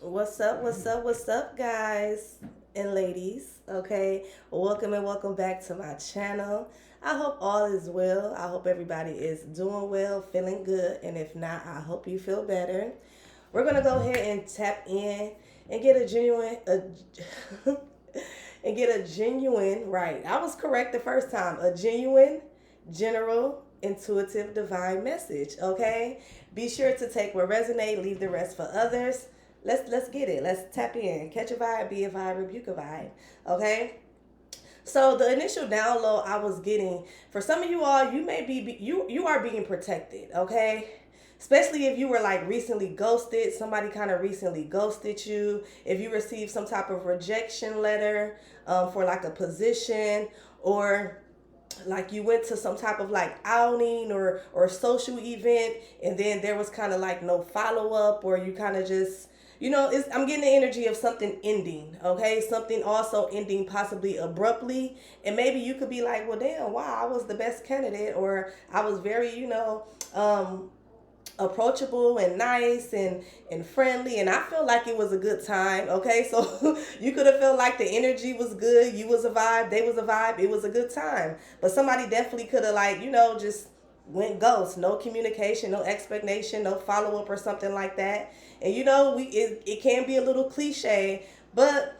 What's up? What's up? What's up, guys and ladies? Okay, welcome and welcome back to my channel. I hope all is well. I hope everybody is doing well, feeling good, and if not, I hope you feel better. We're gonna go ahead and tap in and get a and get a genuine, right. I was correct the first time. A genuine, general, intuitive, divine message. Okay? Be sure to take what resonate, leave the rest for others. Let's get it. Let's tap in. Catch a vibe, be a vibe, rebuke a vibe. Okay? So the initial download I was getting, for some of you all, you may be you are being protected, okay? Especially if you were like recently ghosted, somebody kind of recently ghosted you, if you received some type of rejection letter for like a position, or like you went to some type of like outing or social event, and then there was kind of like no follow-up, or you kind of just, I'm getting the energy of something ending, okay? Something also ending possibly abruptly. And maybe you could be like, well, damn, wow, I was the best candidate, or I was very, approachable and nice and friendly, and I feel like it was a good time. Okay, so you could have felt like the energy was good, you was a vibe, they was a vibe, it was a good time. But somebody definitely could have, like, just went ghost, no communication, no explanation, no follow-up or something like that. And it can be a little cliche, but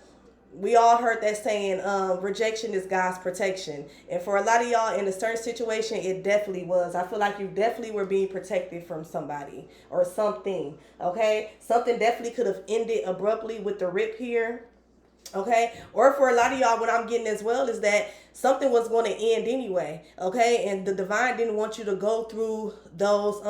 we all heard that saying, rejection is God's protection. And for a lot of y'all in a certain situation, it definitely was. I feel like you definitely were being protected from somebody or something. Okay? Something definitely could have ended abruptly with the rip here. Okay, or for a lot of y'all, what I'm getting as well is that something was going to end anyway. Okay, and the divine didn't want you to go through those.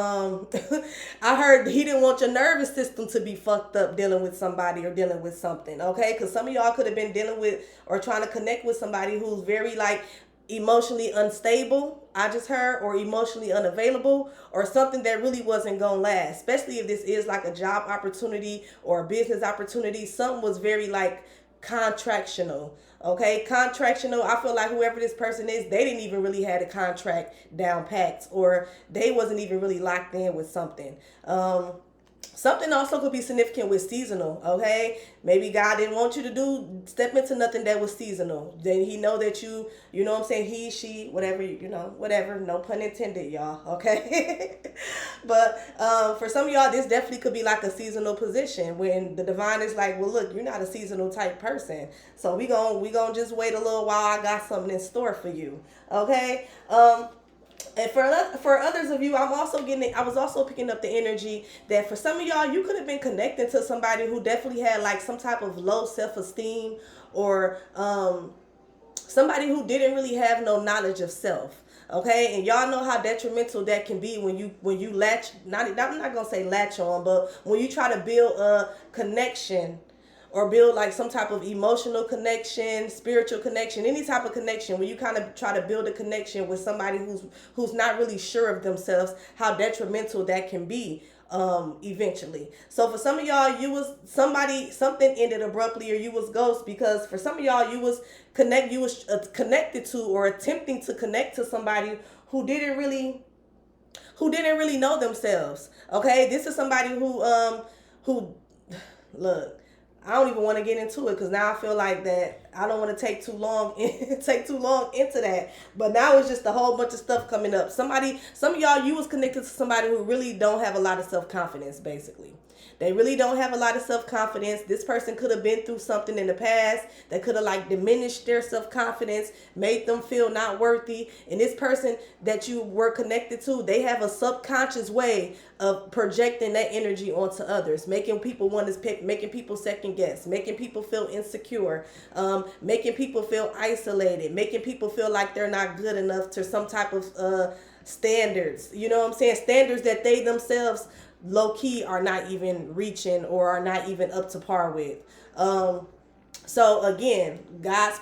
I heard he didn't want your nervous system to be fucked up dealing with somebody or dealing with something. Okay, because some of y'all could have been dealing with or trying to connect with somebody who's very like emotionally unstable, I just heard, or emotionally unavailable, or something that really wasn't gonna last. Especially if this is like a job opportunity or a business opportunity, something was very like contractional. Okay, contractional. I feel like whoever this person is, they didn't even really had a contract down packed, or they wasn't even really locked in with something. Something also could be significant with seasonal, okay? Maybe God didn't want you to step into nothing that was seasonal. Then he know that you know what I'm saying, he, she, whatever, whatever, no pun intended, y'all, okay? But for some of y'all, this definitely could be like a seasonal position when the divine is like, well, look, you're not a seasonal type person. So we gonna just wait a little while. I got something in store for you, okay? And for others of you, I was also picking up the energy that for some of y'all, you could have been connecting to somebody who definitely had like some type of low self-esteem, or somebody who didn't really have no knowledge of self. Okay, and y'all know how detrimental that can be when you latch, I'm not gonna say latch on, but when you try to build a connection or build like some type of emotional connection, spiritual connection, any type of connection, when you kind of try to build a connection with somebody who's not really sure of themselves, how detrimental that can be eventually. So for some of y'all, something ended abruptly, or you was ghost, because for some of y'all, you was connected to or attempting to connect to somebody who didn't really know themselves. Okay, this is somebody who look, I don't even want to get into it because now I feel like that I don't want to take too long take too long into that. But now it's just a whole bunch of stuff coming up. Some of y'all, you was connected to somebody who really don't have a lot of self-confidence, basically. They really don't have a lot of self-confidence. This person could have been through something in the past that could have like diminished their self-confidence, made them feel not worthy. And this person that you were connected to, they have a subconscious way of projecting that energy onto others, making people want to pick, making people second guess, making people feel insecure, making people feel isolated, making people feel like they're not good enough to some type of standards. You know what I'm saying? Standards that they themselves low key are not even reaching or are not even up to par with. So again, God's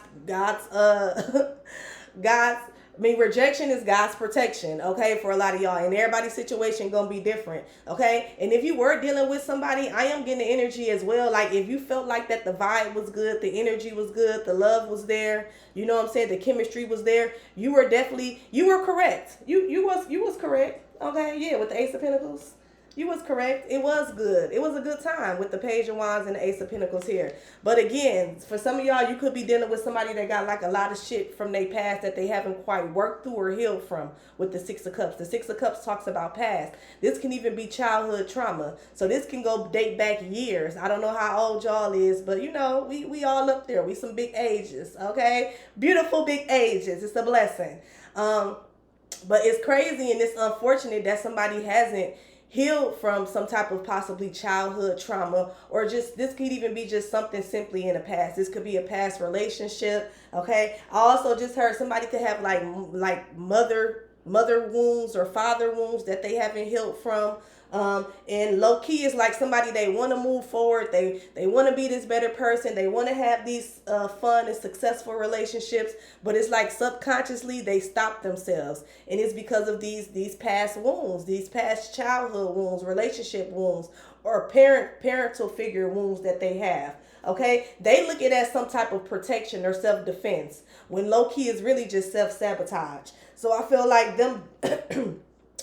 rejection is God's protection, okay, for a lot of y'all. And everybody's situation gonna be different, okay? And if you were dealing with somebody, I am getting the energy as well. Like if you felt like that the vibe was good, the energy was good, the love was there, you know what I'm saying, the chemistry was there, you were correct. You was correct. Okay, yeah, with the Ace of Pentacles. You was correct. It was good. It was a good time with the Page of Wands and the Ace of Pentacles here. But again, for some of y'all, you could be dealing with somebody that got like a lot of shit from their past that they haven't quite worked through or healed from with the Six of Cups. The Six of Cups talks about past. This can even be childhood trauma. So this can go date back years. I don't know how old y'all is, but you know, we all up there. We some big ages, okay? Beautiful big ages. It's a blessing. But it's crazy and it's unfortunate that somebody hasn't healed from some type of possibly childhood trauma, or just this could even be just something simply in the past. This could be a past relationship. Okay, I also just heard somebody could have like mother wounds or father wounds that they haven't healed from. And low key is like somebody, they want to move forward, they want to be this better person, they want to have these fun and successful relationships, but it's like subconsciously they stop themselves, and it's because of these past wounds, these past childhood wounds, relationship wounds, or parental figure wounds that they have. Okay, they look at it as some type of protection or self-defense, when low key is really just self-sabotage. So I feel like them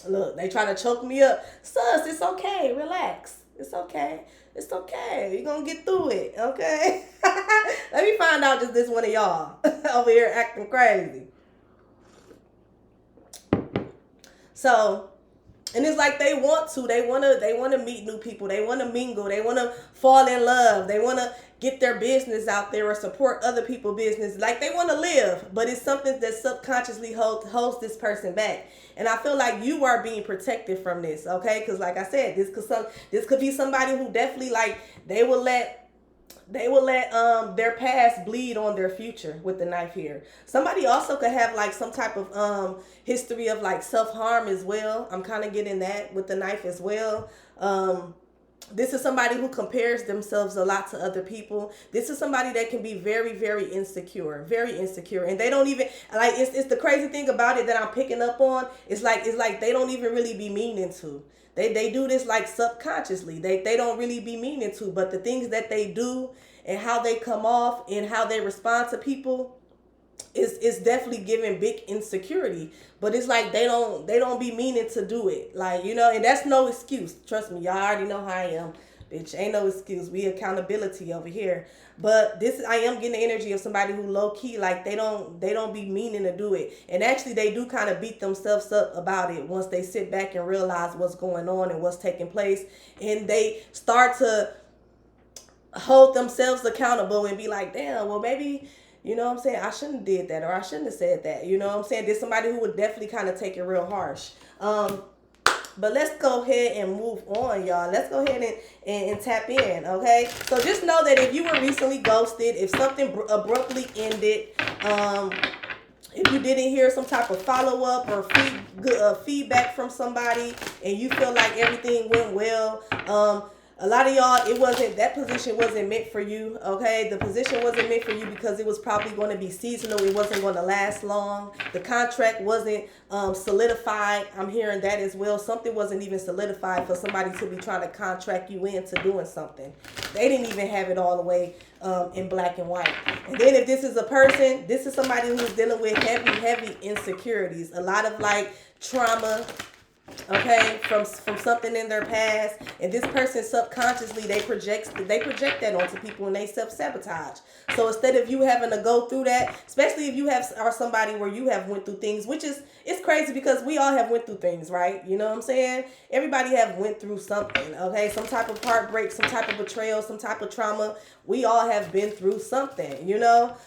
look, they try to choke me up. Sus, it's okay. Relax. It's okay. It's okay. You're going to get through it. Okay? Let me find out just this one of y'all over here acting crazy. So, and it's like they want to meet new people. They want to mingle. They want to fall in love. They want to get their business out there or support other people's business. Like they want to live, but it's something that subconsciously holds this person back. And I feel like you are being protected from this, okay? Because like I said, this could be somebody who definitely like they will let their past bleed on their future with the knife here. Somebody also could have like some type of history of like self-harm as well. I'm kind of getting that with the knife as well. This is somebody who compares themselves a lot to other people. This is somebody that can be very, very insecure, and they don't even like. It's the crazy thing about it that I'm picking up on. It's like they don't even really be meaning to. They do this like subconsciously. They don't really be meaning to, but the things that they do and how they come off and how they respond to people is definitely giving big insecurity. But it's like they don't be meaning to do it. Like, you know, and that's no excuse. Trust me, y'all already know how I am. Bitch, ain't no excuse. We accountability over here. But I am getting the energy of somebody who low key, like they don't be meaning to do it. And actually they do kind of beat themselves up about it once they sit back and realize what's going on and what's taking place. And they start to hold themselves accountable and be like, damn, well maybe, you know what I'm saying, I shouldn't have did that, or I shouldn't have said that. You know what I'm saying? There's somebody who would definitely kind of take it real harsh. But let's go ahead and move on, y'all. Let's go ahead and tap in, okay? So just know that if you were recently ghosted, if something abruptly ended, if you didn't hear some type of follow-up or feedback from somebody and you feel like everything went well, a lot of y'all, that position wasn't meant for you, okay? The position wasn't meant for you because it was probably going to be seasonal. It wasn't going to last long. The contract wasn't solidified. I'm hearing that as well. Something wasn't even solidified for somebody to be trying to contract you into doing something. They didn't even have it all the way in black and white. And then if this is a person, this is somebody who's dealing with heavy insecurities. A lot of like trauma, okay, from something in their past, and this person subconsciously they project that onto people and they self-sabotage. So instead of you having to go through that, especially if you are somebody where you have went through things, which is, it's crazy because we all have went through things, right? You know what I'm saying? Everybody have went through something, okay? Some type of heartbreak, some type of betrayal, some type of trauma. We all have been through something, you know?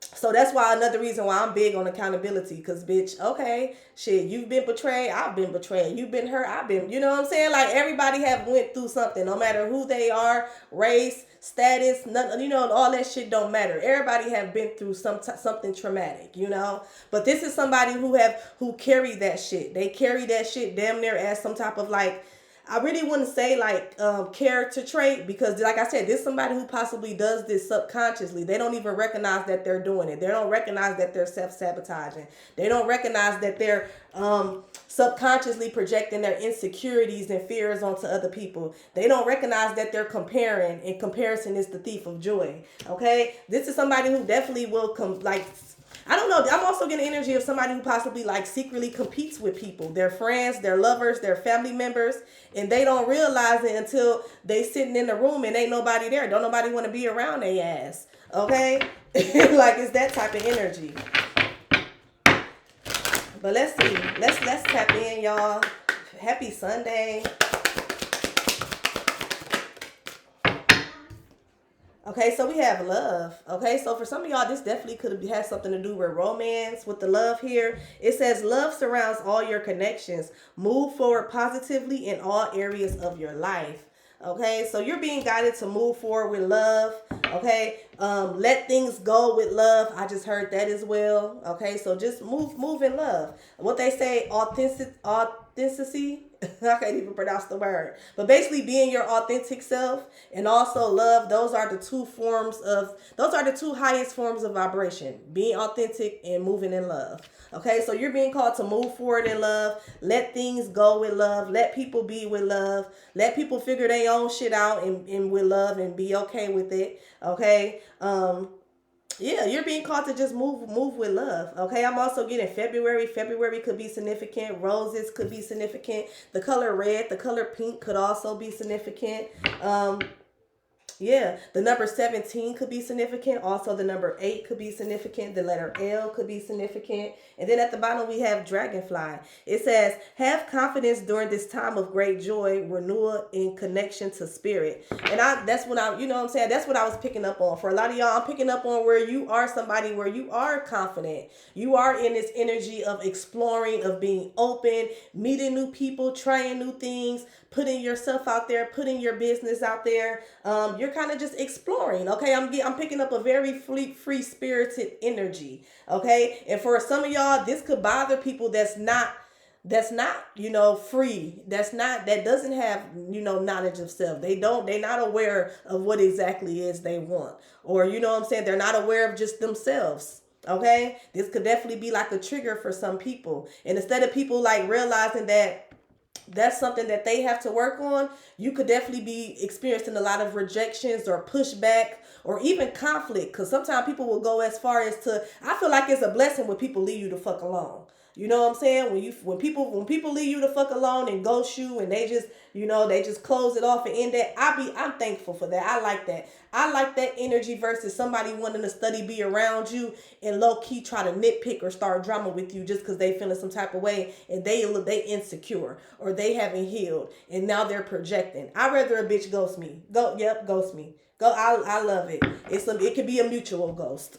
So that's why another reason why I'm big on accountability, because bitch, okay, shit, you've been betrayed, I've been betrayed, you've been hurt, I've been, you know what I'm saying? Like everybody have went through something, no matter who they are, race, status, none, you know, all that shit don't matter. Everybody have been through something traumatic, you know? But this is somebody who carry that shit. They carry that shit damn near as some type of like, I really wouldn't say like character trait, because like I said, this is somebody who possibly does this subconsciously. They don't even recognize that they're doing it. They don't recognize that they're self-sabotaging. They don't recognize that they're subconsciously projecting their insecurities and fears onto other people. They don't recognize that they're comparing, and comparison is the thief of joy. Okay? This is somebody who definitely will I don't know. I'm also getting energy of somebody who possibly like secretly competes with people, their friends, their lovers, their family members, and they don't realize it until they sitting in the room and ain't nobody there. Don't nobody want to be around their ass. Okay, like it's that type of energy. But let's see. Let's tap in, y'all. Happy Sunday. Okay, so we have love. Okay, so for some of y'all, this definitely could have had something to do with romance, with the love here. It says love surrounds all your connections. Move forward positively in all areas of your life. Okay, so you're being guided to move forward with love. Okay, let things go with love. I just heard that as well. Okay, so just move in love. What they say, authenticity. I can't even pronounce the word, but basically being your authentic self and also love. Those are the two highest forms of vibration: being authentic and moving in love. Okay, so you're being called to move forward in love. Let things go with love. Let people be with love. Let people figure their own shit out and with love and be okay with it. Okay. Yeah, you're being called to just move with love. Okay, I'm also getting February. February could be significant. Roses could be significant. The color red, the color pink could also be significant. Yeah, the number 17 could be significant. Also, the number 8 could be significant. The letter L could be significant. And then at the bottom, we have dragonfly. It says, have confidence during this time of great joy, renewal, and connection to spirit. And that's what you know what I'm saying? That's what I was picking up on. For a lot of y'all, I'm picking up on where you are somebody where you are confident. You are in this energy of exploring, of being open, meeting new people, trying new things, putting yourself out there, putting your business out there. You're kind of just exploring. Okay, I'm picking up a very free spirited energy. Okay, and for some of y'all, this could bother people that's not free, that doesn't have knowledge of self. They're not aware of what exactly is they want, or what I'm saying, they're not aware of just themselves. Okay, this could definitely be like a trigger for some people, and instead of people like realizing that that's something that they have to work on, you could definitely be experiencing a lot of rejections or pushback or even conflict. Because sometimes people will go as far as to, I feel like it's a blessing when people leave you the fuck alone. You know what I'm saying? When people leave you the fuck alone and ghost you and they just close it off and end that, I'm thankful for that. I like that. I like that energy versus somebody wanting to be around you and low key try to nitpick or start drama with you just because they feeling some type of way and they insecure or they haven't healed and now they're projecting. I'd rather a bitch ghost me. Ghost me. Go. I love it. It could be a mutual ghost.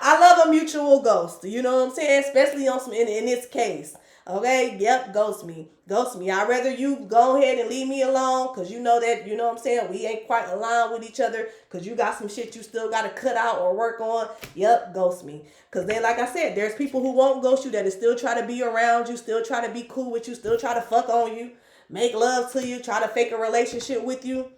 I love a mutual ghost. You know what I'm saying? Especially on in this case. Okay, yep, ghost me. I'd rather you go ahead and leave me alone because you know that, what I'm saying, we ain't quite aligned with each other because you got some shit you still got to cut out or work on. Yep, ghost me. Because then, like I said, there's people who won't ghost you that still try to be around you, still try to be cool with you, still try to fuck on you, make love to you, try to fake a relationship with you.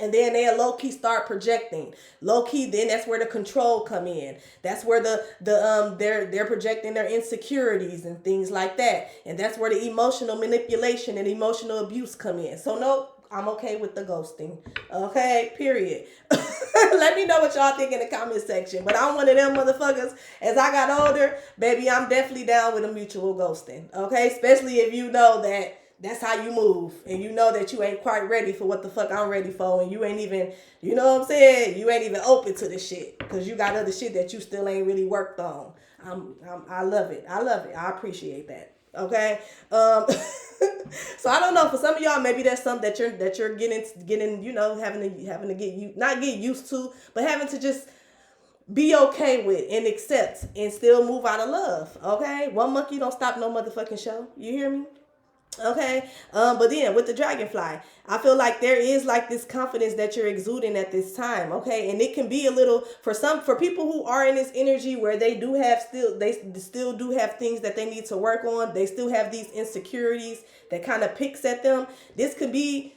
And then they'll low-key start projecting. Low-key, then that's where the control come in. That's where they're projecting their insecurities and things like that. And that's where the emotional manipulation and emotional abuse come in. So no, I'm okay with the ghosting. Okay, period. Let me know what y'all think in the comment section. But I'm one of them motherfuckers. As I got older, baby, I'm definitely down with a mutual ghosting. Okay, especially if you know that that's how you move. And you know that you ain't quite ready for what the fuck I'm ready for. And you ain't even, you know what I'm saying? You ain't even open to the shit. Because you got other shit that you still ain't really worked on. I love it. I appreciate that. Okay. So I don't know. For some of y'all, maybe that's something that you're getting, having to not get used to, but having to just be okay with and accept and still move out of love. Okay. One monkey don't stop no motherfucking show. You hear me? Okay. But then with the dragonfly, I feel like there is like this confidence that you're exuding at this time. Okay. And it can be a little for people who are in this energy where they still do have things that they need to work on. They still have these insecurities that kind of picks at them. It can be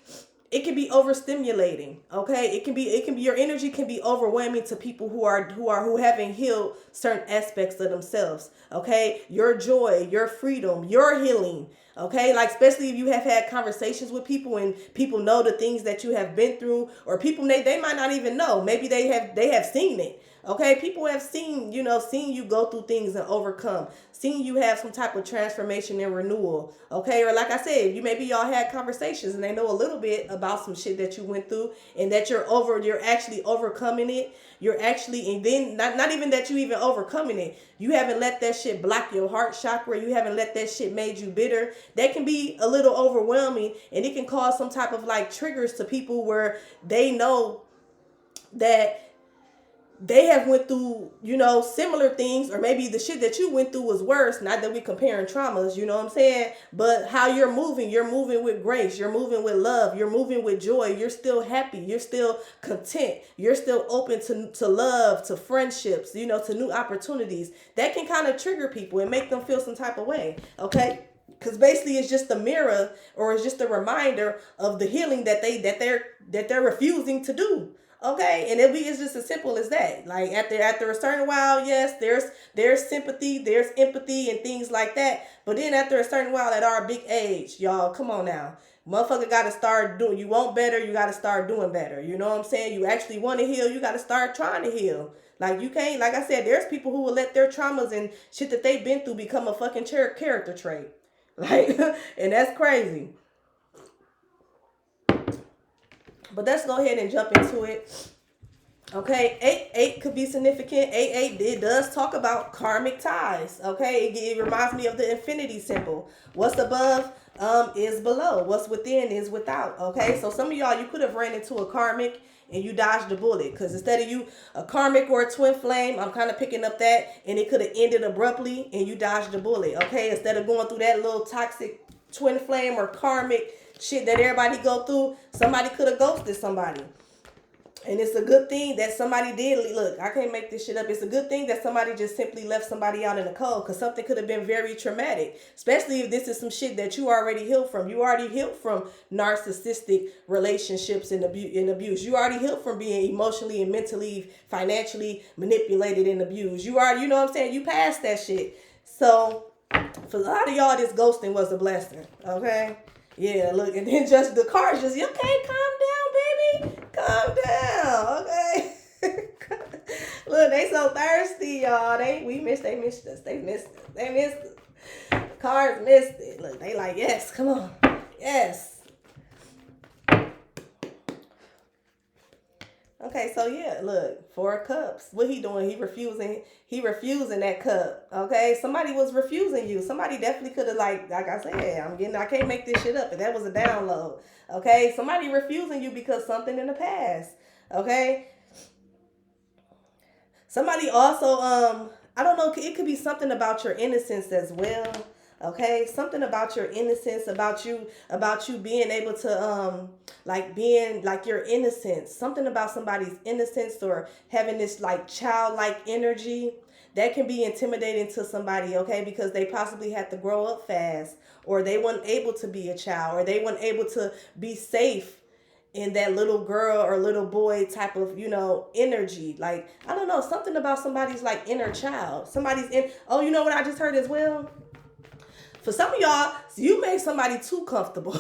overstimulating. Okay. It can be your energy can be overwhelming to people who haven't healed certain aspects of themselves. Okay. Your joy, your freedom, your healing. Okay, like especially if you have had conversations with people and people know the things that you have been through, or people they might not even know. Maybe they have seen it. Okay, people have seen, seen you go through things and overcome, seen you have some type of transformation and renewal. Okay, or like I said, maybe y'all had conversations and they know a little bit about some shit that you went through and that you're actually overcoming it. You're actually, and then not even that you even overcoming it. You haven't let that shit block your heart chakra. You haven't let that shit made you bitter. That can be a little overwhelming, and it can cause some type of like triggers to people where they know that they have went through, similar things, or maybe the shit that you went through was worse. Not that we comparing traumas, you know what I'm saying? But how you're moving with grace, you're moving with love, you're moving with joy, you're still happy, you're still content, you're still open to love, to friendships, to new opportunities. That can kind of trigger people and make them feel some type of way, okay? Because basically it's just a mirror, or it's just a reminder of the healing that they're refusing to do. Okay, and it's just as simple as that. Like after a certain while, yes, there's sympathy, there's empathy, and things like that. But then after a certain while, at our big age, y'all, come on now, motherfucker, got to start doing. You want better, you got to start doing better. You know what I'm saying? You actually want to heal, you got to start trying to heal. Like you can't, like I said, there's people who will let their traumas and shit that they've been through become a fucking character trait. Like, and that's crazy. But let's go ahead and jump into it. Okay, 8 could be significant. 8 it does talk about karmic ties. Okay, it reminds me of the infinity symbol. What's above is below. What's within is without. Okay, so some of y'all, you could have ran into a karmic and you dodged the bullet, because instead of you a karmic or a twin flame, I'm kind of picking up that, and it could have ended abruptly and you dodged the bullet. Okay, instead of going through that little toxic twin flame or karmic shit that everybody go through, somebody could have ghosted somebody. And it's a good thing that somebody did. Look, I can't make this shit up. It's a good thing that somebody just simply left somebody out in the cold, because something could have been very traumatic, especially if this is some shit that you already healed from. You already healed from narcissistic relationships and abuse. You already healed from being emotionally and mentally, financially manipulated and abused. You already, you know what I'm saying? You passed that shit. So for a lot of y'all, this ghosting was a blessing. Okay? Yeah, look, and then just the cards just, okay, calm down, baby. Calm down, okay? Look, they so thirsty, y'all. They missed us. They missed us. Cards missed it. Look, they like, yes, come on. Yes. Okay, so yeah, look, 4 cups. What he doing? He refusing that cup. Okay, somebody was refusing you. Somebody definitely could have, like I said, I can't make this shit up. And that was a download. Okay, somebody refusing you because something in the past. Okay, somebody also, I don't know, it could be something about your innocence as well. Okay, something about your innocence, about you being able to being like your innocence, something about somebody's innocence, or having this like childlike energy that can be intimidating to somebody. Okay, because they possibly had to grow up fast, or they weren't able to be a child, or they weren't able to be safe in that little girl or little boy type of, energy. Like, I don't know, something about somebody's like inner child, oh, you know what I just heard as well? For some of y'all, you make somebody too comfortable.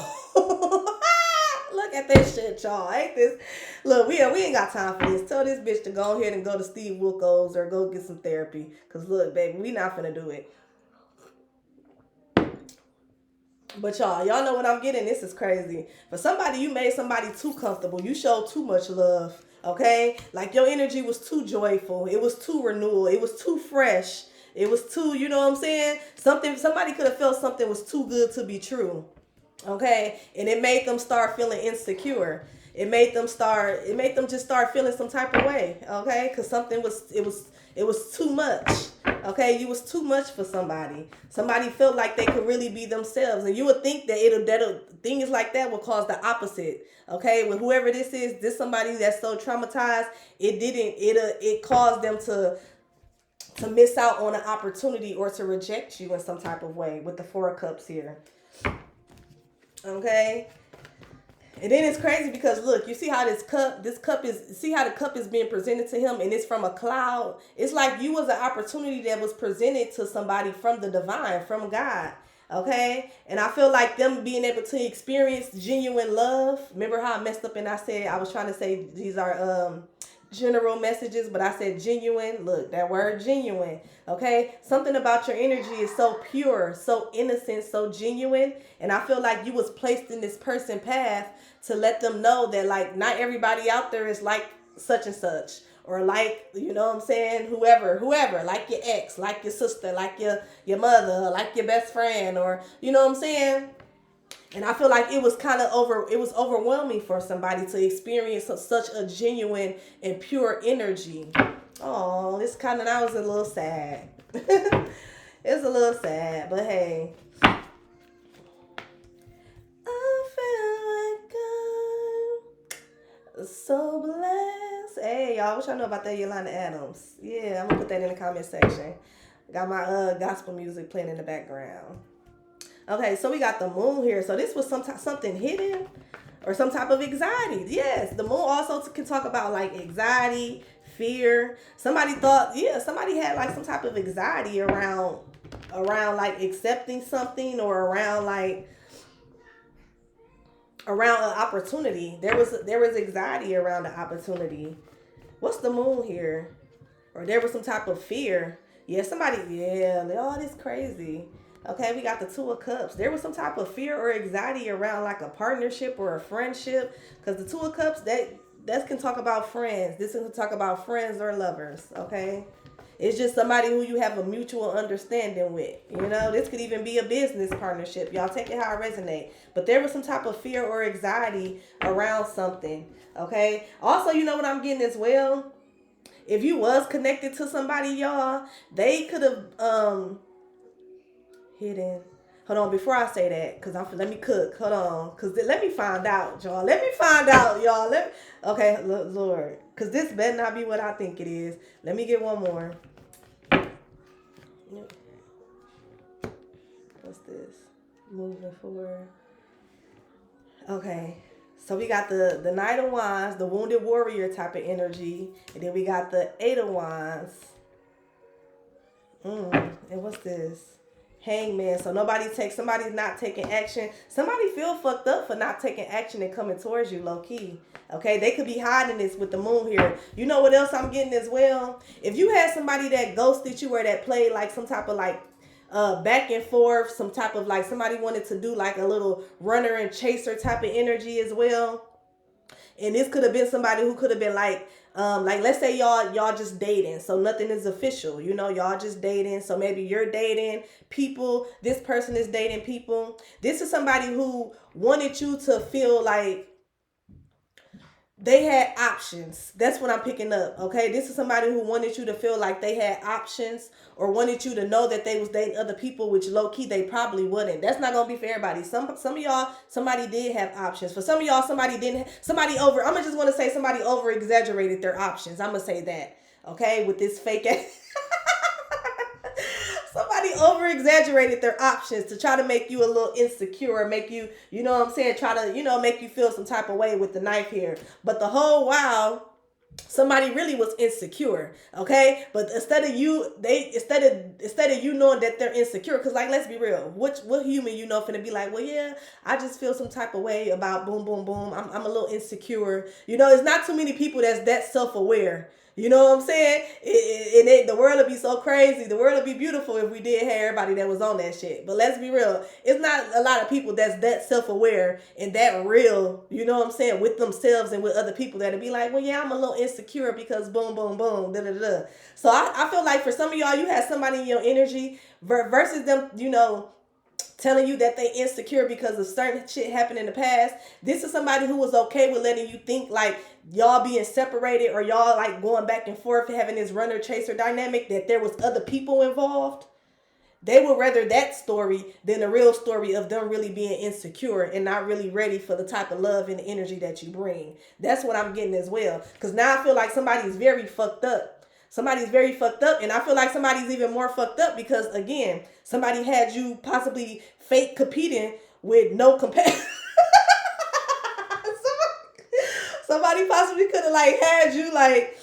Look at this shit, y'all. Ain't this? Look, we ain't got time for this. Tell this bitch to go ahead and go to Steve Wilkos or go get some therapy. Because look, baby, we not finna do it. But y'all know what I'm getting. This is crazy. For somebody, you made somebody too comfortable. You showed too much love. Okay? Like your energy was too joyful. It was too renewal. It was too fresh. It was too, you know what I'm saying? Somebody could have felt something was too good to be true. Okay? And it made them start feeling insecure. It made them just start feeling some type of way. Okay? Because it was too much. Okay? You was too much for somebody. Somebody felt like they could really be themselves. And you would think that things like that will cause the opposite. Okay? With whoever this somebody that's so traumatized, it caused them to miss out on an opportunity or to reject you in some type of way with the 4 cups here. Okay? And then it's crazy because look, you see how see how the cup is being presented to him, and it's from a cloud. It's like you was an opportunity that was presented to somebody from the divine, from God. Okay, and I feel like them being able to experience genuine love. Remember how I messed up and I said I was trying to say these are general messages, but I said genuine. Look, that word genuine. Okay, something about your energy is so pure, so innocent, so genuine, and I feel like you was placed in this person path to let them know that like not everybody out there is like such and such, or like, you know what I'm saying, whoever, like your ex, like your sister, like your mother, like your best friend, or you know what I'm saying. And I feel like it was kind of it was overwhelming for somebody to experience such a genuine and pure energy. Oh, this kind of, I was a little sad. It's a little sad, but hey, I feel like I'm so blessed. Hey, y'all, what y'all know about that Yolanda Adams? Yeah, I'm gonna put that in the comment section. Got my gospel music playing in the background. Okay, so we got the moon here. So this was something hidden or some type of anxiety. Yes, the moon also can talk about like anxiety, fear. Somebody thought, yeah, somebody had like some type of anxiety around like accepting something, or around an opportunity. There was anxiety around the opportunity. What's the moon here? Or there was some type of fear. Yeah, oh, this crazy. Okay, we got the Two of Cups. There was some type of fear or anxiety around like a partnership or a friendship. Because the Two of Cups, that can talk about friends. This can talk about friends or lovers, okay? It's just somebody who you have a mutual understanding with. You know, this could even be a business partnership. Y'all take it how it resonates. But there was some type of fear or anxiety around something, okay? Also, you know what I'm getting as well? If you was connected to somebody, y'all, they could have hidden. Hold on, before I say that, cause let me cook. Hold on, cause let me find out, y'all. Let me find out, y'all. Okay, Lord, cause this better not be what I think it is. Let me get one more. What's this? Moving forward. Okay. So we got the Knight of Wands, the Wounded Warrior type of energy. And then we got the Eight of Wands. And what's this? Hangman. So somebody's not taking action. Somebody feel fucked up for not taking action and coming towards you low key. Okay, they could be hiding this with the moon here. You know what else I'm getting as well? If you had somebody that ghosted you or that played like some type of like back and forth, some type of like somebody wanted to do like a little runner and chaser type of energy as well. And this could have been somebody who could have been like let's say y'all just dating, so nothing is official, you know, y'all just dating. So maybe you're dating people, this person is dating people. This is somebody who wanted you to feel like they had options. That's what I'm picking up. Okay, this is somebody who wanted you to feel like they had options, or wanted you to know that they was dating other people, which low key they probably wouldn't. That's not gonna be for everybody. Some of y'all, somebody did have options. For some of y'all, somebody didn't. I'm gonna just want to say somebody over exaggerated their options. I'm gonna say that. Okay, with this fake ass. Somebody over exaggerated their options to try to make you a little insecure, make you, you know what I'm saying, try to, make you feel some type of way with the knife here. But the whole while, somebody really was insecure, okay? But instead of you knowing that they're insecure, because like, let's be real, what human finna be like, well, yeah, I just feel some type of way about boom, boom, boom. I'm a little insecure. It's not too many people that's that self-aware. You know what I'm saying? The world would be so crazy. The world would be beautiful if we did have everybody that was on that shit. But let's be real. It's not a lot of people that's that self-aware and that real, you know what I'm saying, with themselves and with other people that'll be like, well, yeah, I'm a little insecure because boom, boom, boom, da, da, da. So I feel like for some of y'all, you have somebody in your energy versus them, telling you that they insecure because of certain shit happened in the past. This is somebody who was okay with letting you think like y'all being separated or y'all like going back and forth, having this runner chaser dynamic, that there was other people involved. They would rather that story than the real story of them really being insecure and not really ready for the type of love and energy that you bring. That's what I'm getting as well. Because now I feel like somebody's very fucked up. Somebody's very fucked up, and I feel like somebody's even more fucked up because, again, somebody had you possibly fake competing with no competition. Somebody possibly could have like had you like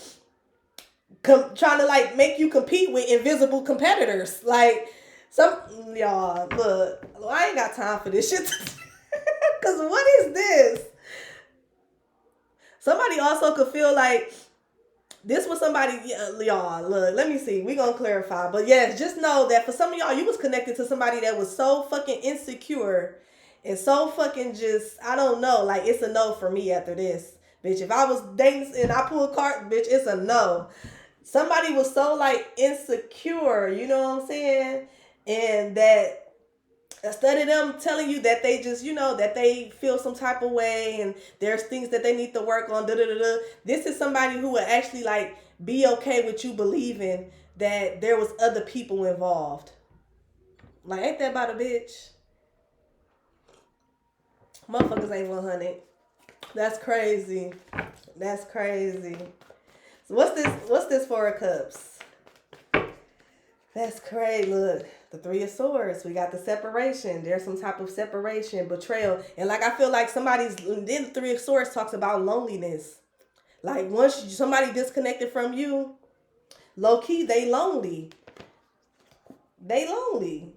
trying to like make you compete with invisible competitors. Like Some y'all look. I ain't got time for this shit. Cause what is this? Somebody also could feel like this was somebody, y'all. Look, let me see. We gonna clarify, but yes, just know that for some of y'all, you was connected to somebody that was so fucking insecure and so fucking just, I don't know. Like it's a no for me after this, bitch. If I was dating and I pull a card, bitch, it's a no. Somebody was so like insecure, you know what I'm saying, and that instead of them telling you that they just, that they feel some type of way and there's things that they need to work on, this is somebody who would actually like be okay with you believing that there was other people involved. Like, ain't that about a bitch? Motherfuckers ain't 100. That's crazy. That's crazy. So what's this Four of Cups? That's crazy. Look, the Three of Swords. We got the separation. There's some type of separation, betrayal. And like, I feel like then the Three of Swords talks about loneliness. Like once somebody disconnected from you, low key, they lonely. They lonely.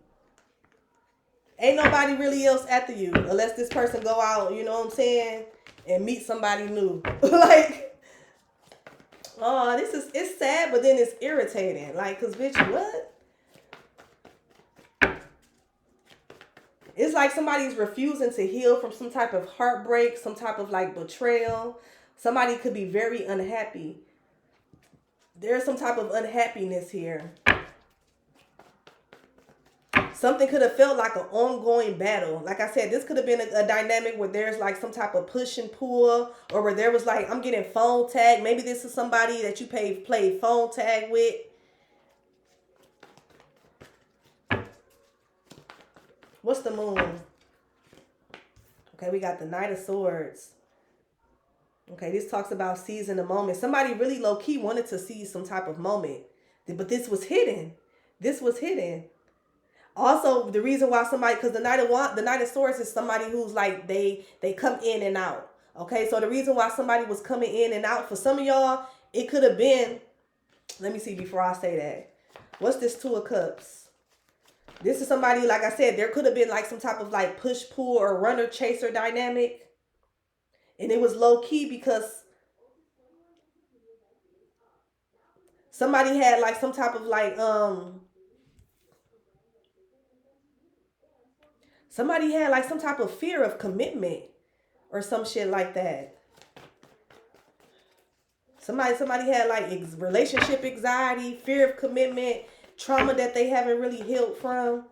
Ain't nobody really else after you unless this person go out, you know what I'm saying, and meet somebody new. Like, oh, it's sad, but then it's irritating. Like, cause bitch, what? It's like somebody's refusing to heal from some type of heartbreak, some type of like betrayal. Somebody could be very unhappy. There's some type of unhappiness here. Something could have felt like an ongoing battle. Like I said, this could have been a dynamic where there's like some type of push and pull, or where there was like, I'm getting phone tag. Maybe this is somebody that you played phone tag with. What's the moon? Okay, we got the Knight of Swords. Okay, this talks about seizing the moment. Somebody really low-key wanted to seize some type of moment. But this was hidden. This was hidden. Also, the reason why somebody, because the Knight of Swords is somebody who's like, they come in and out. Okay, so the reason why somebody was coming in and out, for some of y'all, it could have been, let me see before I say that. What's this Two of Cups? This is somebody, like I said, there could have been like some type of like push-pull or runner-chaser dynamic. And it was low-key because somebody had like some type of like, somebody had like some type of fear of commitment or some shit like that. Somebody had like relationship anxiety, fear of commitment, trauma that they haven't really healed from.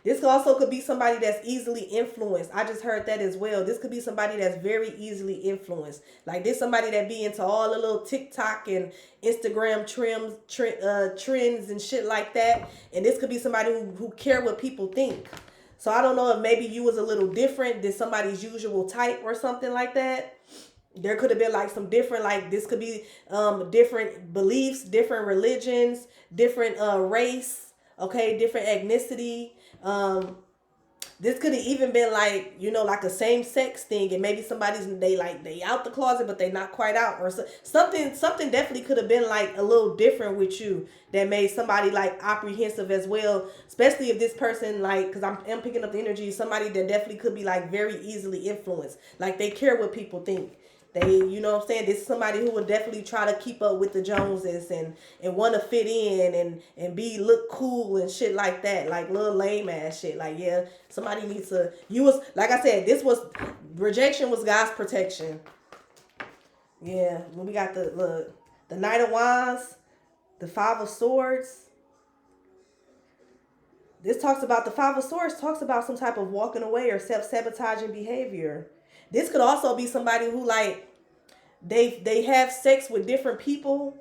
This also could be somebody that's easily influenced. I just heard that as well. This could be somebody that's very easily influenced. Like this somebody that be into all the little TikTok and Instagram trends and shit like that. And this could be somebody who care what people think. So I don't know if maybe you was a little different than somebody's usual type or something like that. There could have been like some different, like this could be different beliefs, different religions, different race, okay, different ethnicity. This could have even been like, like a same sex thing, and maybe they out the closet but they not quite out, or something definitely could have been like a little different with you that made somebody like apprehensive as well, especially if this person, like, because I'm picking up the energy of somebody that definitely could be like very easily influenced, like they care what people think. They, you know what I'm saying? This is somebody who would definitely try to keep up with the Joneses and want to fit in and look cool and shit like that. Like little lame ass shit. Like, yeah, somebody needs to, like I said, rejection was God's protection. Yeah, when we got the Knight of Wands, the Five of Swords. This talks about, the Five of Swords talks about some type of walking away or self-sabotaging behavior. This could also be somebody who like they have sex with different people.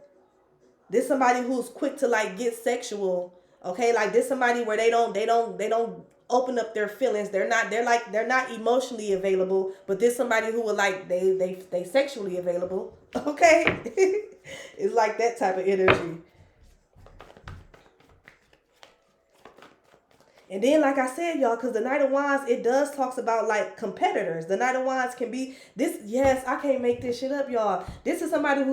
This somebody who's quick to like get sexual. Okay, like this somebody where they don't open up their feelings. They're not emotionally available, but this somebody who will like they sexually available. Okay. It's like that type of energy. And then, like I said, y'all, because the Knight of Wands, it does talks about, like, competitors. The Knight of Wands can be, yes, I can't make this shit up, y'all. This is somebody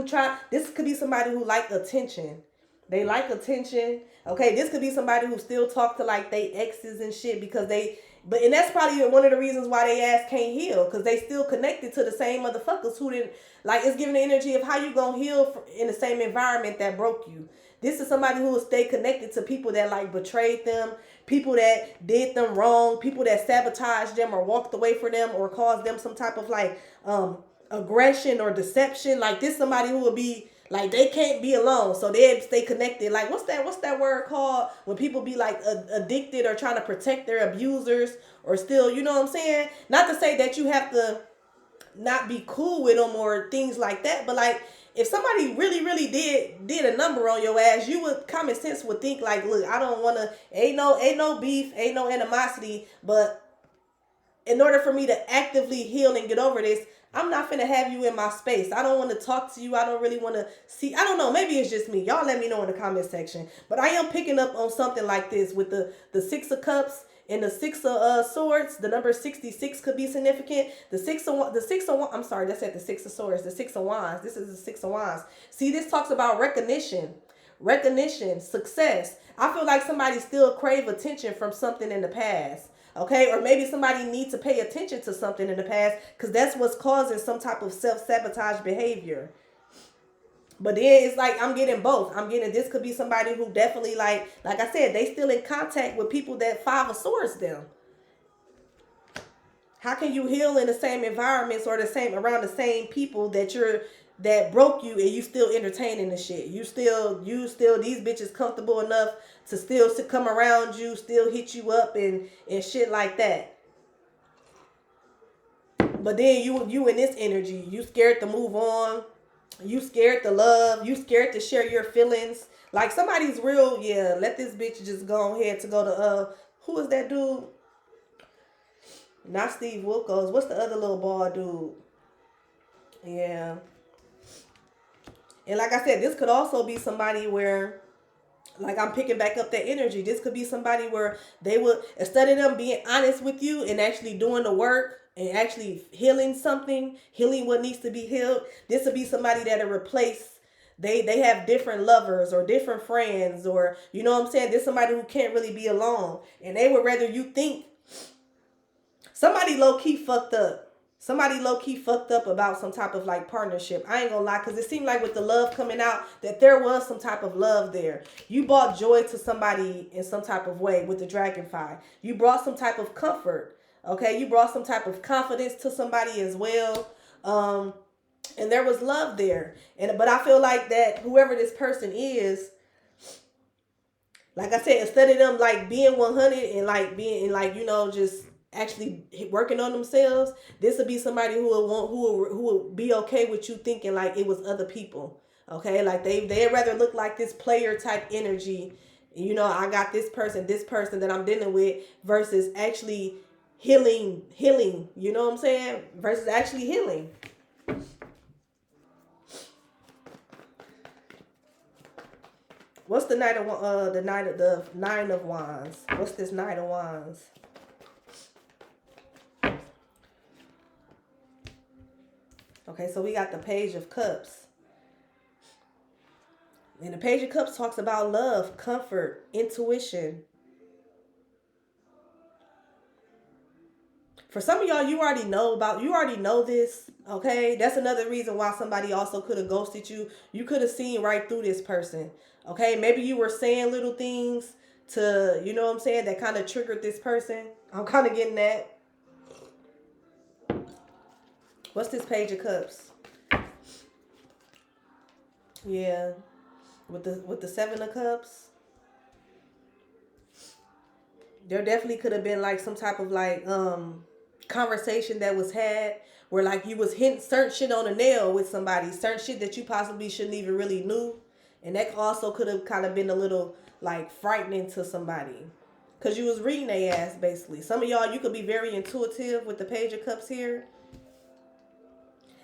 this could be somebody who like attention. They like attention. Okay, this could be somebody who still talk to like they exes and shit because they. But and that's probably one of the reasons why they ass can't heal, because they still connected to the same motherfuckers who didn't, like, it's giving the energy of how you gonna heal in the same environment that broke you. This is somebody who will stay connected to people that like betrayed them, people that did them wrong, people that sabotaged them or walked away from them or caused them some type of like aggression or deception. Like this somebody who will be like they can't be alone, so they stay connected. Like what's that word called when people be like addicted or trying to protect their abusers or still, you know what I'm saying? Not to say that you have to not be cool with them or things like that, but like if somebody really did a number on your ass, you would, common sense would think like, look, I don't want to, ain't no beef, ain't no animosity, but in order for me to actively heal and get over this, I'm not finna have you in my space. I don't want to talk to you. I don't really want to see. I don't know. Maybe it's just me. Y'all let me know in the comment section. But I am picking up on something like this with the Six of Cups and the Six of Swords. The number 66 could be significant. I'm sorry, that's at the Six of Swords. The Six of Wands. This is the Six of Wands. See, this talks about recognition, success. I feel like somebody still crave attention from something in the past. Okay, or maybe somebody needs to pay attention to something in the past because that's what's causing some type of self-sabotage behavior. But then it's like I'm getting both. I'm getting, this could be somebody who definitely like I said, they still in contact with people that Five of Swords them. How can you heal in the same environments or the same around the same people that broke you and you still entertaining the shit? You still these bitches comfortable enough to still to come around you, still hit you up and shit like that. But then you in this energy, you scared to move on, you scared to love, you scared to share your feelings. Like somebody's real, yeah, let this bitch just go ahead to go to who is that dude? Not Steve Wilkos. What's the other little bald dude? Yeah. And like I said, this could also be somebody where, like I'm picking back up that energy. This could be somebody where they would, instead of them being honest with you and actually doing the work and actually healing something, healing what needs to be healed, this would be somebody that'll replace, they have different lovers or different friends, or you know what I'm saying? This somebody who can't really be alone. And they would rather you think somebody low-key fucked up. Somebody low-key fucked up about some type of like partnership. I ain't gonna lie, because it seemed like with the love coming out that there was some type of love there. You brought joy to somebody in some type of way with the dragonfly. You brought some type of comfort. Okay, you brought some type of confidence to somebody as well. And there was love there. But I feel like that whoever this person is, like I said, instead of them like being 100 and like being like, you know, just actually working on themselves, this would be somebody who will be okay with you thinking like it was other people. Okay, like they'd rather look like this player type energy. You know, I got this person that I'm dealing with versus actually healing. You know what I'm saying? Versus actually healing. What's the Nine of Wands? What's this Nine of Wands? Okay, so we got the Page of Cups. And the Page of Cups talks about love, comfort, intuition. For some of y'all, you already know this, okay? That's another reason why somebody also could have ghosted you. You could have seen right through this person, okay? Maybe you were saying little things to, you know what I'm saying, that kind of triggered this person. I'm kind of getting that. What's this Page of Cups? Yeah, with the Seven of Cups, there definitely could have been like some type of like conversation that was had where like you was hitting certain shit on a nail with somebody, certain shit that you possibly shouldn't even really knew, and that also could have kind of been a little like frightening to somebody because you was reading their ass basically. Some of y'all, you could be very intuitive with the Page of Cups here.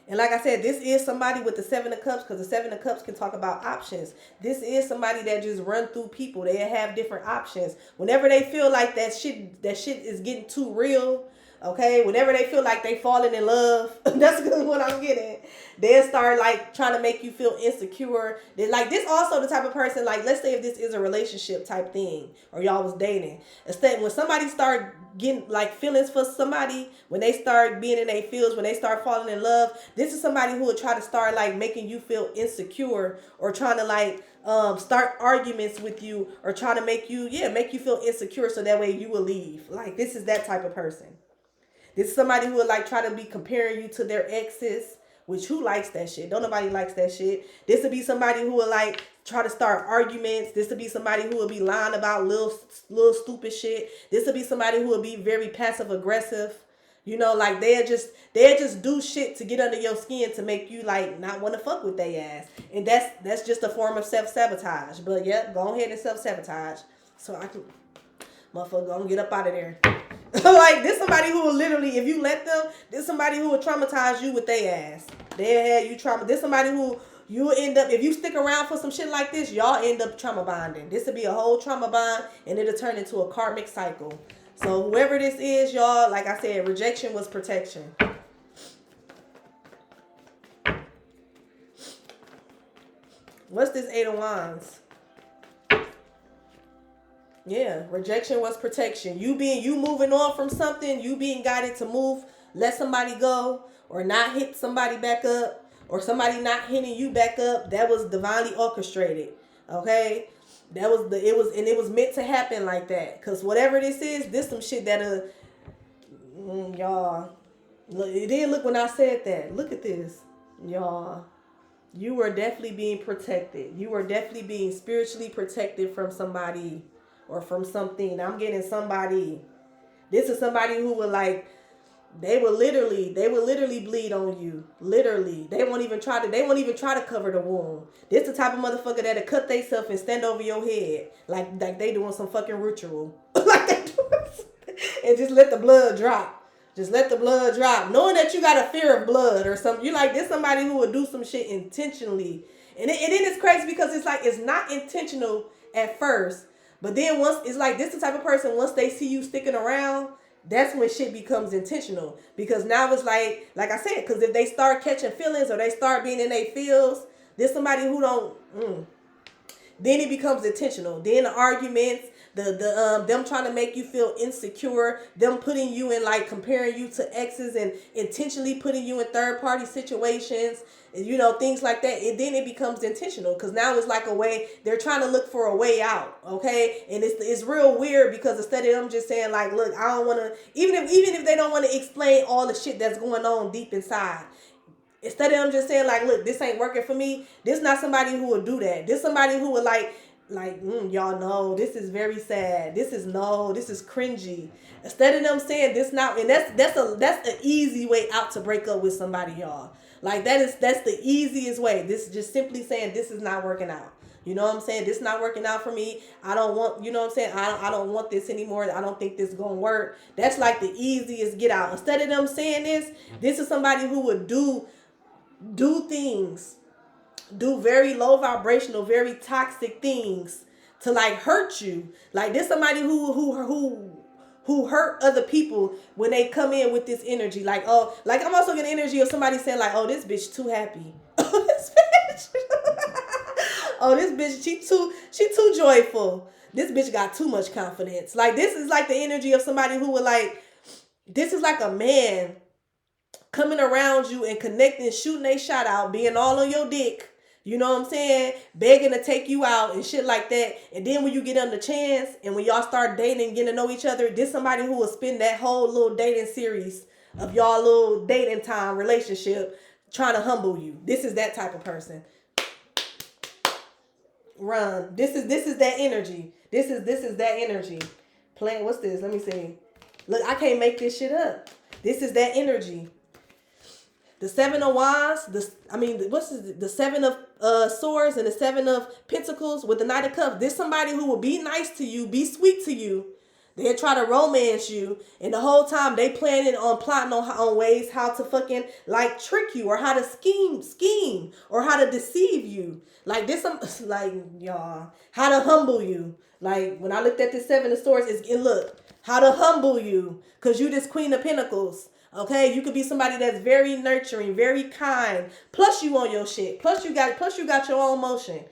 And like I said, this is somebody with the Seven of Cups, because the Seven of Cups can talk about options. This is somebody that just run through people. They have different options. Whenever they feel like that shit is getting too real, Okay, whenever they feel like they falling in love, that's what I'm getting. They'll start like trying to make you feel insecure. They like this also the type of person, like let's say if this is a relationship type thing or y'all was dating. Instead, when somebody start getting like feelings for somebody, when they start being in their feels, when they start falling in love, this is somebody who would try to start like making you feel insecure or trying to like start arguments with you or trying to make you feel insecure so that way you will leave. Like this is that type of person. This is somebody who would like try to be comparing you to their exes, which who likes that shit? Don't nobody likes that shit. This would be somebody who would like try to start arguments. This would be somebody who would be lying about little stupid shit. This would be somebody who would be very passive aggressive. You know, like they'll just do shit to get under your skin to make you like not want to fuck with their ass. And that's just a form of self-sabotage. But yep, go ahead and self-sabotage. So I can motherfucker gonna get up out of there. Like this somebody who will literally, if you let them, this somebody who will traumatize you with their ass. They'll have you trauma. This somebody who you will end up, if you stick around for some shit like this, y'all end up trauma bonding. This will be a whole trauma bond and it'll turn into a karmic cycle. So whoever this is, y'all, like I said, rejection was protection. What's this 8 of Wands? Yeah, rejection was protection. You moving on from something, you being guided to move, let somebody go, or not hit somebody back up, or somebody not hitting you back up. That was divinely orchestrated. Okay? It was meant to happen like that. Cause whatever this is, this some shit that y'all. Look, it didn't look when I said that. Look at this. Y'all. You were definitely being protected. You were definitely being spiritually protected from somebody or from something. I'm getting somebody. This is somebody who would like, they would literally bleed on you. Literally. They won't even try to cover the wound. This the type of motherfucker that'll cut theyself and stand over your head. Like they doing some fucking ritual. Like they doing, and just let the blood drop. Just let the blood drop. Knowing that you got a fear of blood or something. You like this somebody who would do some shit intentionally. And then it's crazy because it's like it's not intentional at first. But then once it's like this the type of person, once they see you sticking around, that's when shit becomes intentional. Because now it's like I said, because if they start catching feelings or they start being in their feels, there's somebody who don't, then it becomes intentional. Then the arguments, them trying to make you feel insecure, them putting you in like comparing you to exes and intentionally putting you in third party situations, you know, things like that. And then it becomes intentional because now it's like a way, they're trying to look for a way out. Okay. And it's real weird because instead of them just saying like, look, I don't want to, even if they don't want to explain all the shit that's going on deep inside, instead of them just saying like, look, this ain't working for me, this not somebody who would do that. This somebody who would like, y'all know, this is very sad. This is cringy. Instead of them saying this now, and that's an easy way out to break up with somebody, y'all. Like that's the easiest way. This is just simply saying this is not working out. You know what I'm saying? This is not working out for me. I don't want, you know what I'm saying? I don't want this anymore. I don't think this is going to work. That's like the easiest get out. Instead of them saying this is somebody who would do things, do very low vibrational, very toxic things to like hurt you. Like this somebody who hurt other people when they come in with this energy. Like, oh, like I'm also getting energy of somebody saying like, oh, this bitch too happy. Oh, this bitch. Oh, this bitch, she too joyful. This bitch got too much confidence. Like this is like the energy of somebody who would like, this is like a man coming around you and connecting, shooting a shot out, being all on your dick. You know what I'm saying? Begging to take you out and shit like that. And then when you get them the chance and when y'all start dating and getting to know each other, this somebody who will spend that whole little dating series of y'all little dating time relationship trying to humble you. This is that type of person. Run. This is that energy. This is that energy. Playing, what's this? Let me see. Look, I can't make this shit up. This is that energy. The 7 of Wands, the 7 of Swords and the 7 of Pentacles with the Knight of Cups. This somebody who will be nice to you, be sweet to you. They'll try to romance you, and the whole time they plotting on ways how to fucking like trick you, or how to scheme, or how to deceive you. Like this, like y'all, how to humble you. Like when I looked at this Seven of Swords, look how to humble you, cause you this Queen of Pentacles. Okay, you could be somebody that's very nurturing, very kind. Plus you on your shit. Plus you got your own motion.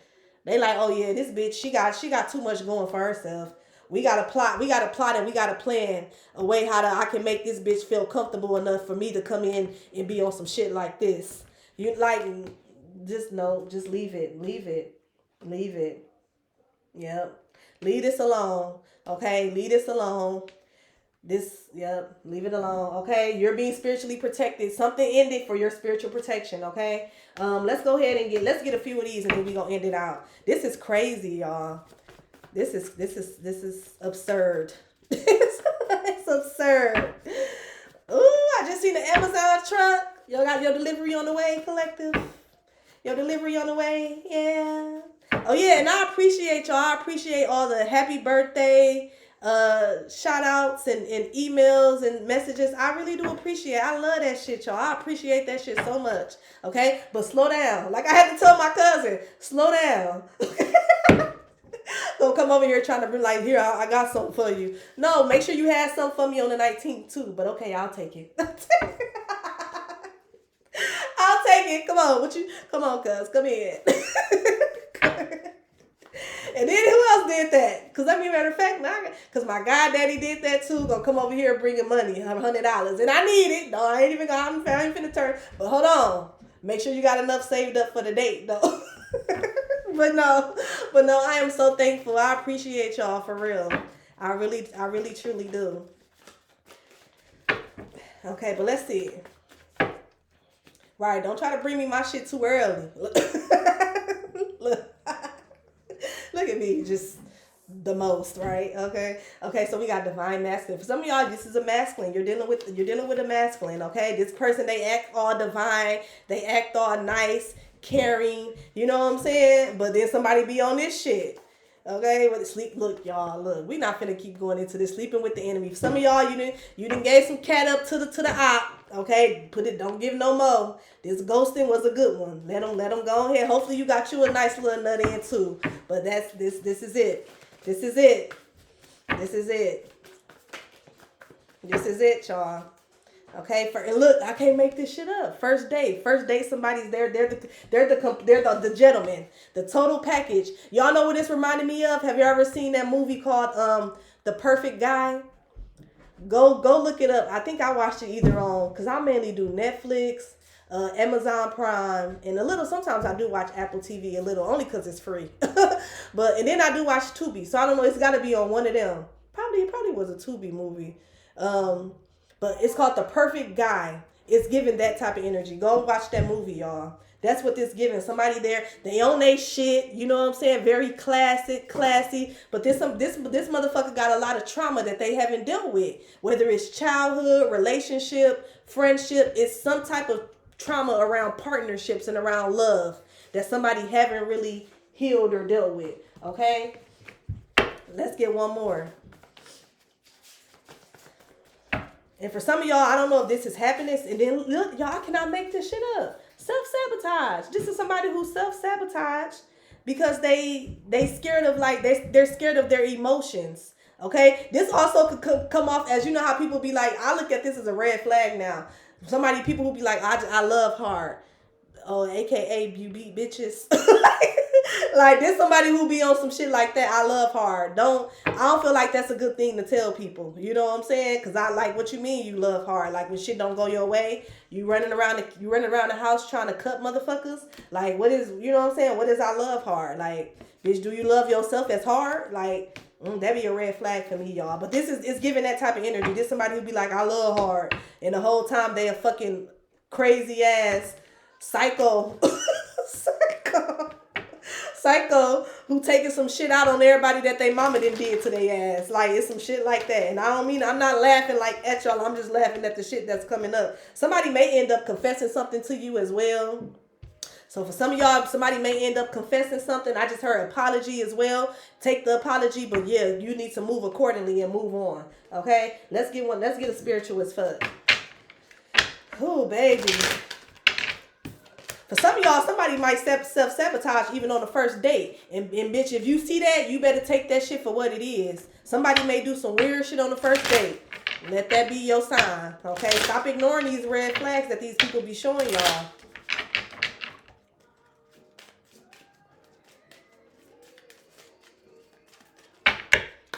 They like, oh yeah, this bitch, she got too much going for herself. We gotta plot, and we gotta plan a way how I can make this bitch feel comfortable enough for me to come in and be on some shit like this. You like, just no, just leave it. Yep. Leave this alone. Okay, leave this alone. Leave it alone. Okay, you're being spiritually protected. Something ended for your spiritual protection. Okay, let's go ahead and let's get a few of these, and then we gonna end it out. This is crazy, y'all. This is absurd. It's absurd. Ooh, I just seen the Amazon truck. Y'all got your delivery on the way, collective. Your delivery on the way, yeah. Oh yeah, and I appreciate y'all. I appreciate all the happy birthday shout outs and emails and messages. I really do appreciate it. I love that shit, y'all. I appreciate that shit so much. Okay, but slow down. Like I had to tell my cousin, slow down. Don't come over here trying to be like, here, I got something for you. No, make sure you have something for me on the 19th too. But okay, I'll take it. I'll take it. Come on, come on, cuz, come in. And then who else did that? Because I mean, matter of fact, because my goddaddy did that too. Gonna come over here bringing money, $100, and I need it. No, I ain't even finna turn. But hold on, make sure you got enough saved up for the date, though. but no, I am so thankful. I appreciate y'all for real. I really, truly do. Okay, but let's see. Right, don't try to bring me my shit too early. Look. Look at me, just the most, right? Okay. So we got divine masculine. For some of y'all, this is a masculine. You're dealing with a masculine. Okay, this person, they act all divine. They act all nice, caring. You know what I'm saying? But then somebody be on this shit. Okay, with sleep. Look, y'all. Look, we not finna keep going into this sleeping with the enemy. For some of y'all, you didn't gave some cat up to the op. Okay, don't give no more. This ghosting was a good one. Let them go ahead. Hopefully you got you a nice little nut in too. But this is it. This is it, y'all. Okay, and look, I can't make this shit up. First date, somebody's there. They're the gentleman, the total package. Y'all know what this reminded me of? Have you ever seen that movie called The Perfect Guy? Go look it up. I think I watched it either on, because I mainly do Netflix, Amazon Prime, and a little, sometimes I do watch Apple TV a little, only because it's free. And then I do watch Tubi, so I don't know, it's got to be on one of them. Probably was a Tubi movie. But it's called The Perfect Guy. It's giving that type of energy. Go and watch that movie, y'all. That's what this giving. Somebody there, they own their shit. You know what I'm saying? Very classy. But this motherfucker got a lot of trauma that they haven't dealt with. Whether it's childhood, relationship, friendship, it's some type of trauma around partnerships and around love that somebody haven't really healed or dealt with. Okay? Let's get one more. And for some of y'all, I don't know if this is happiness. And then, look, y'all, I cannot make this shit up. Self-sabotage. This is somebody who self-sabotage because they scared of, like, they're scared of their emotions. Okay? This also could come off as, you know how people be like, I look at this as a red flag now. People who be like, I love hard. Oh, AKA you beat bitches. Like there's somebody who be on some shit like that. I love hard. I don't feel like that's a good thing to tell people. You know what I'm saying? Because I like, what you mean you love hard? Like when shit don't go your way, you running around the house trying to cut motherfuckers. Like what is, you know what I'm saying? What is I love hard? Like, bitch, do you love yourself as hard? Like, that'd be a red flag for me, y'all. But it's giving that type of energy. This somebody who be like, I love hard, and the whole time they a fucking crazy ass psycho. Psycho who taking some shit out on everybody that they mama didn't did to their ass. Like, it's some shit like that. And I'm not laughing like at y'all. I'm just laughing at the shit that's coming up. Somebody may end up confessing something to you as well. So for some of y'all, somebody may end up confessing something. I just heard apology as well. Take the apology, but yeah, you need to move accordingly and move on. Okay? Let's get one. Let's get a spiritual as fuck. Ooh, baby. For some of y'all, somebody might self-sabotage even on the first date. And bitch, if you see that, you better take that shit for what it is. Somebody may do some weird shit on the first date. Let that be your sign. Okay? Stop ignoring these red flags that these people be showing y'all.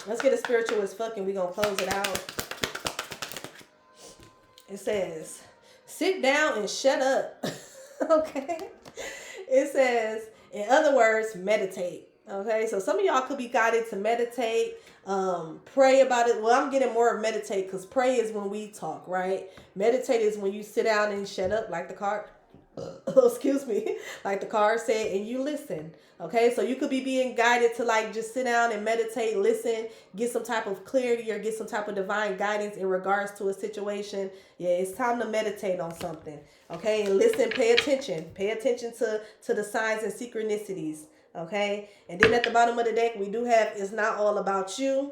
Let's get a spiritual as fuck and we're going to close it out. It says, sit down and shut up. Okay? It says, in other words, meditate. Okay? So some of y'all could be guided to meditate, pray about it. Well, I'm getting more of meditate because pray is when we talk, right? Meditate is when you sit down and shut up like the card. Excuse me, like the card said, and you listen. Okay, so you could be being guided to like just sit down and meditate, listen, get some type of clarity or get some type of divine guidance in regards to a situation. Yeah, it's time to meditate on something. Okay, and listen, pay attention to the signs and synchronicities. Okay, and then at the bottom of the deck we do have it's not all about you.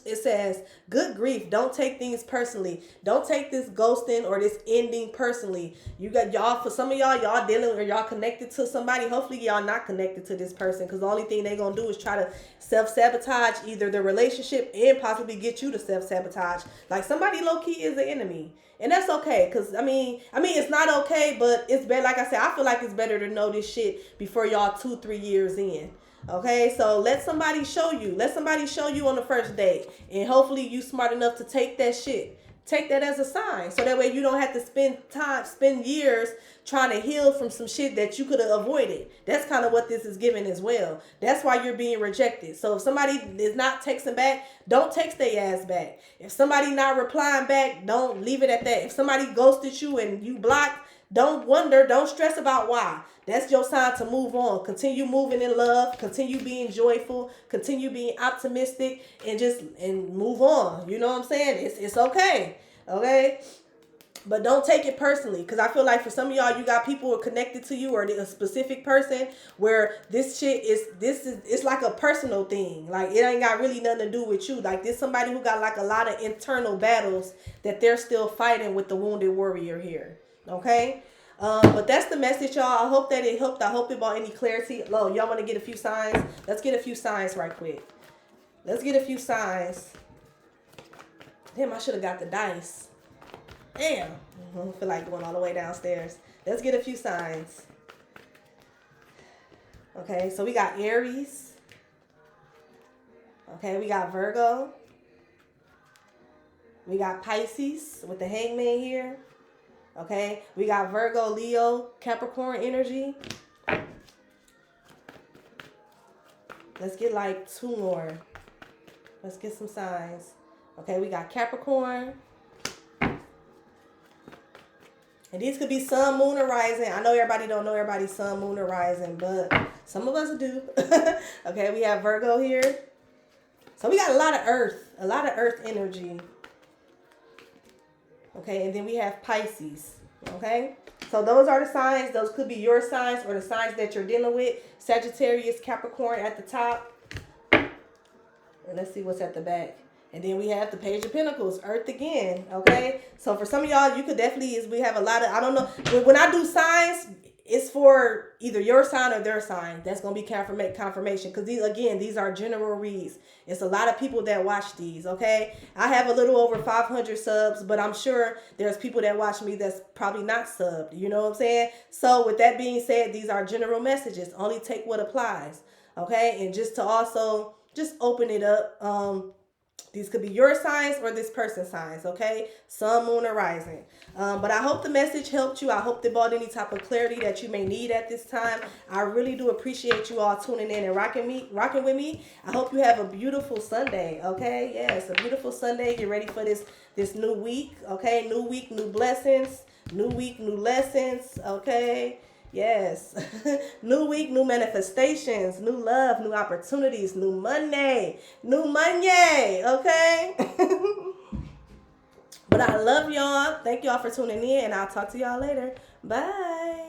It says, good grief, don't take things personally. Don't take this ghosting or this ending personally. You got y'all, for some of y'all dealing or y'all connected to somebody. Hopefully y'all not connected to this person because the only thing they going to do is try to self-sabotage either the relationship and possibly get you to self-sabotage. Like somebody low-key is the enemy. And that's okay because, I mean, it's not okay, but it's better. Like I said, I feel like it's better to know this shit before y'all 2-3 years in. Okay, so let somebody show you. Let somebody show you on the first date. And hopefully you smart enough to take that shit. Take that as a sign. So that way you don't have to spend years trying to heal from some shit that you could have avoided. That's kind of what this is giving as well. That's why you're being rejected. So if somebody is not texting back, don't text their ass back. If somebody not replying back, don't leave it at that. If somebody ghosted you and you blocked, don't wonder, don't stress about why. That's your sign to move on. Continue moving in love. Continue being joyful. Continue being optimistic and move on. You know what I'm saying? It's okay. Okay? But don't take it personally. Because I feel like for some of y'all, you got people who are connected to you or a specific person where this shit it's like a personal thing. Like it ain't got really nothing to do with you. Like this somebody who got like a lot of internal battles that they're still fighting with the wounded warrior here. Okay? But that's the message, y'all. I hope that it helped. I hope it brought any clarity. Y'all want to get a few signs? Let's get a few signs right quick. Let's get a few signs. Damn, I should have got the dice. Damn. I don't feel like going all the way downstairs. Let's get a few signs. Okay, so we got Aries. Okay, we got Virgo. We got Pisces with the hangman here. Okay, we got Virgo, Leo, Capricorn energy. Let's get like 2 more. Let's get some signs. Okay, we got Capricorn. And these could be sun, moon, or rising. I know everybody don't know everybody's sun, moon, or rising, but some of us do. Okay, we have Virgo here. So we got a lot of earth energy. Okay, and then we have Pisces. Okay, so those are the signs. Those could be your signs or the signs that you're dealing with. Sagittarius, Capricorn at the top. And let's see what's at the back. And then we have the Page of Pentacles, Earth again. Okay, so for some of y'all, you could definitely, we have a lot of, I don't know. When I do signs, it's for either your sign or their sign. That's going to be confirmation. Because these are general reads. It's a lot of people that watch these, okay? I have a little over 500 subs, but I'm sure there's people that watch me that's probably not subbed. You know what I'm saying? So with that being said, these are general messages. Only take what applies, okay? And just to also just open it up, these could be your signs or this person's signs, okay? Sun, moon, or rising. But I hope the message helped you. I hope they brought any type of clarity that you may need at this time. I really do appreciate you all tuning in and rocking with me. I hope you have a beautiful Sunday, okay? Yes, a beautiful Sunday. Get ready for this new week, okay? New week, new blessings. New week, new lessons, okay? Yes. New week, new manifestations, new love, new opportunities, new money, okay? But I love y'all. Thank y'all for tuning in, and I'll talk to y'all later. Bye.